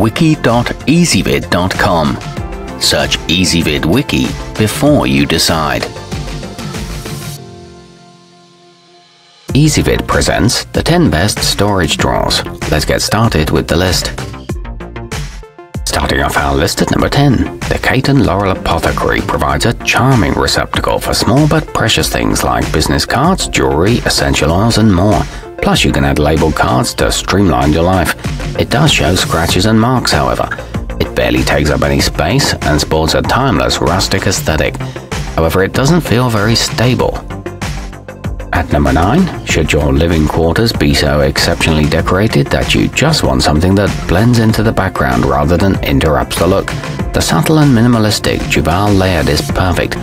wiki.ezvid.com. Search Ezvid Wiki before you decide. Ezvid presents the 10 best storage drawers. Let's get started with the list. Starting off our list at number 10, the Laurel Apothecary provides a charming receptacle for small but precious things like business cards, jewelry, essential oils and more. Plus you can add labeled cards to streamline your life. It does show scratches and marks, however. It barely takes up any space and sports a timeless rustic aesthetic. However, it doesn't feel very stable. At number 9, should your living quarters be so exceptionally decorated that you just want something that blends into the background rather than interrupts the look, the subtle and minimalistic juvale layout is perfect.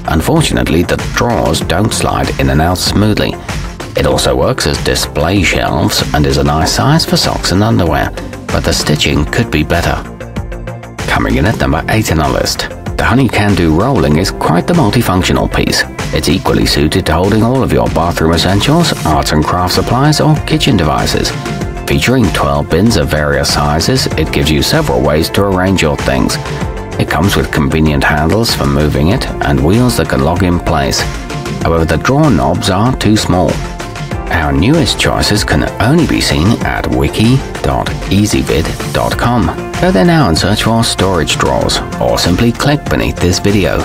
Unfortunately, the drawers don't slide in and out smoothly. It also works as display shelves and is a nice size for socks and underwear, but the stitching could be better. Coming in at number 8 on our list, the Honey Can Do Rolling is quite the multifunctional piece. It's equally suited to holding all of your bathroom essentials, arts and craft supplies, or kitchen devices. Featuring 12 bins of various sizes, it gives you several ways to arrange your things. It comes with convenient handles for moving it and wheels that can lock in place. However, the drawer knobs are too small. Our newest choices can only be seen at wiki.ezvid.com. Go there now and search for storage drawers, or simply click beneath this video.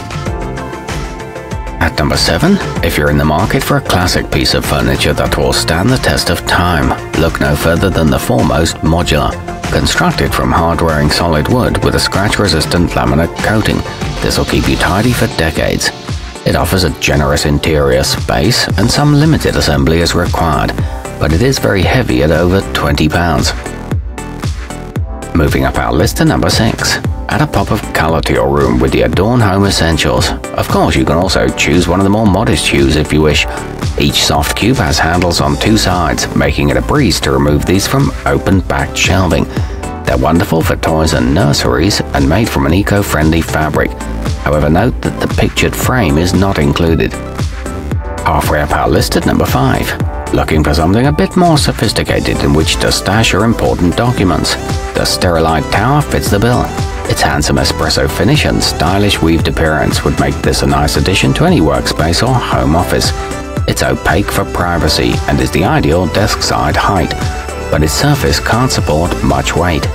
At number 7, if you're in the market for a classic piece of furniture that will stand the test of time, look no further than the foremost modular. Constructed from hard-wearing solid wood with a scratch-resistant laminate coating, this will keep you tidy for decades. It offers a generous interior space and some limited assembly is required, but it is very heavy at over 20 pounds. Moving up our list to number 6. Add a pop of color to your room with the Adorn Home Essentials. Of course, you can also choose one of the more modest hues if you wish. Each soft cube has handles on 2 sides, making it a breeze to remove these from open-backed shelving. They're wonderful for toys and nurseries and made from an eco-friendly fabric. However, note that the pictured frame is not included. Halfway up our list at number 5. Looking for something a bit more sophisticated in which to stash your important documents? The Sterilite Tower fits the bill. Its handsome espresso finish and stylish weaved appearance would make this a nice addition to any workspace or home office. It's opaque for privacy and is the ideal desk-side height, but its surface can't support much weight.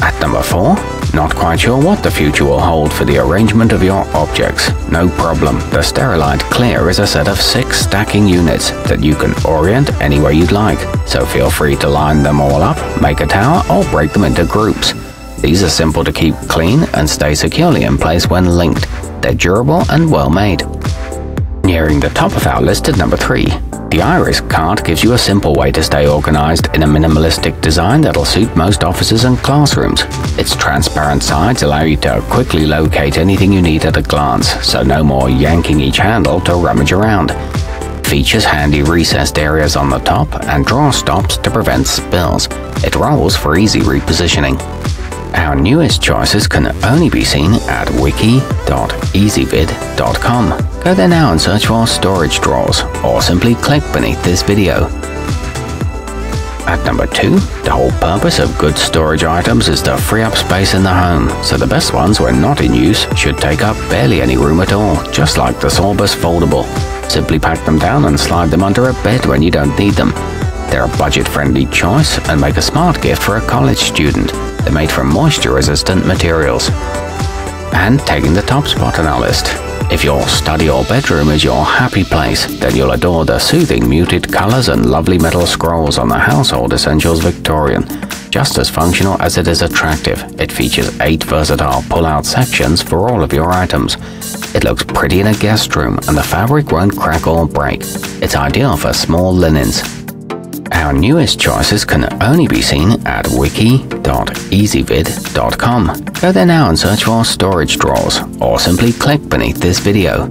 At number 4, not quite sure what the future will hold for the arrangement of your objects? No problem, the Sterilite Clear is a set of 6 stacking units that you can orient any way you'd like, so feel free to line them all up, make a tower, or break them into groups. These are simple to keep clean and stay securely in place when linked. They're durable and well made. Nearing the top of our list at number 3, the Iris card gives you a simple way to stay organized in a minimalistic design that'll suit most offices and classrooms. Its transparent sides allow you to quickly locate anything you need at a glance, so no more yanking each handle to rummage around. Features handy recessed areas on the top and drawer stops to prevent spills. It rolls for easy repositioning. Our newest choices can only be seen at wiki.ezvid.com. Go there now and search for storage drawers, or simply click beneath this video. At number 2, the whole purpose of good storage items is to free up space in the home, so the best ones when not in use should take up barely any room at all, just like the Sorbus foldable. Simply pack them down and slide them under a bed when you don't need them. They're a budget-friendly choice and make a smart gift for a college student. They're made from moisture-resistant materials. And taking the top spot on our list. If your study or bedroom is your happy place, then you'll adore the soothing muted colors and lovely metal scrolls on the Household Essentials Victorian. Just as functional as it is attractive, it features 8 versatile pull-out sections for all of your items. It looks pretty in a guest room and the fabric won't crack or break. It's ideal for small linens. Our newest choices can only be seen at wiki.ezvid.com. Go there now and search for storage drawers, or simply click beneath this video.